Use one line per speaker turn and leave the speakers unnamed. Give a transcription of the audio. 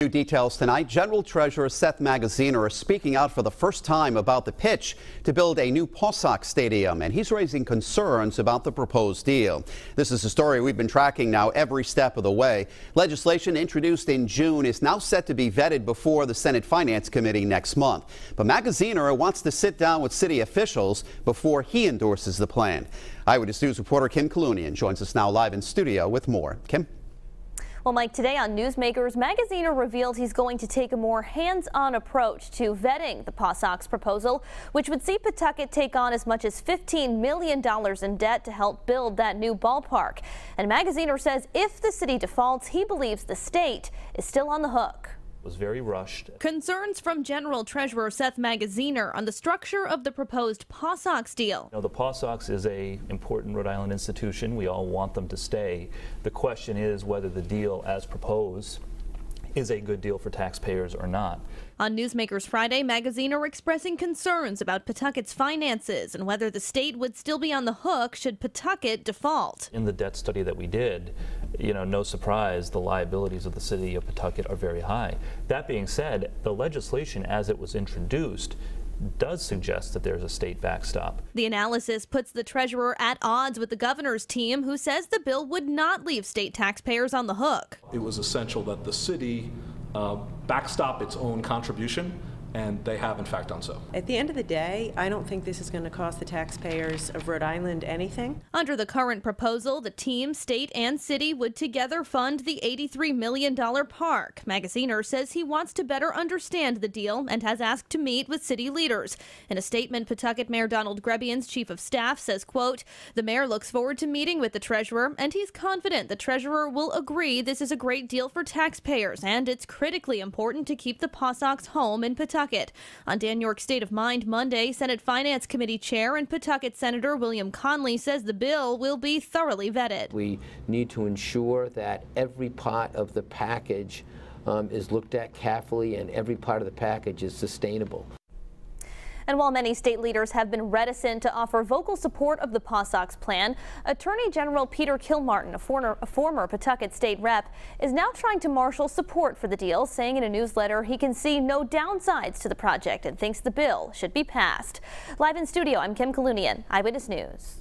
New details tonight. General Treasurer Seth Magaziner is speaking out for the first time about the pitch to build a new PawSox stadium, and he's raising concerns about the proposed deal. This is a story we've been tracking now every step of the way. Legislation introduced in June is now set to be vetted before the Senate Finance Committee next month. But Magaziner wants to sit down with city officials before he endorses the plan. Eyewitness News reporter Kim Kalunian joins us now live in studio with more. Kim?
Well, Mike, today on Newsmakers, Magaziner revealed he's going to take a more hands-on approach to vetting the PawSox proposal, which would see Pawtucket take on as much as $15 million in debt to help build that new ballpark. And Magaziner says if the city defaults, he believes the state is still on the hook.
Was very rushed.
Concerns from General Treasurer Seth Magaziner on the structure of the proposed PawSox deal.
The PawSox is an important Rhode Island institution. We all want them to stay. The question is whether the deal as proposed is a good deal for taxpayers or not.
On Newsmakers Friday, Magaziner expressing concerns about Pawtucket's finances and whether the state would still be on the hook should Pawtucket default.
In the debt study that we did, no surprise, the liabilities of the city of Pawtucket are very high. That being said, the legislation as it was introduced does suggest that there's a state backstop.
The analysis puts the treasurer at odds with the governor's team, who says the bill would not leave state taxpayers on the hook.
It was essential that the city backstop its own contribution, and they have in fact done so.
At the end of the day, I don't think this is going to cost the taxpayers of Rhode Island anything.
Under the current proposal, the team, state and city would together fund the $83 million park. Magaziner says he wants to better understand the deal and has asked to meet with city leaders. In a statement, Pawtucket Mayor Donald Grebian's chief of staff says, quote, "The mayor looks forward to meeting with the treasurer, and he's confident the treasurer will agree this is a great deal for taxpayers, and it's critically important to keep the PawSox home in Pawtucket." On Dan York's State of Mind Monday, Senate Finance Committee Chair and Pawtucket Senator William Conley says the bill will be thoroughly vetted.
We need to ensure that every part of the package is looked at carefully and every part of the package is sustainable.
And while many state leaders have been reticent to offer vocal support of the PawSox plan, Attorney General Peter Kilmartin, a former Pawtucket state rep, is now trying to marshal support for the deal, saying in a newsletter he can see no downsides to the project and thinks the bill should be passed. Live in studio, I'm Kim Kalunian, Eyewitness News.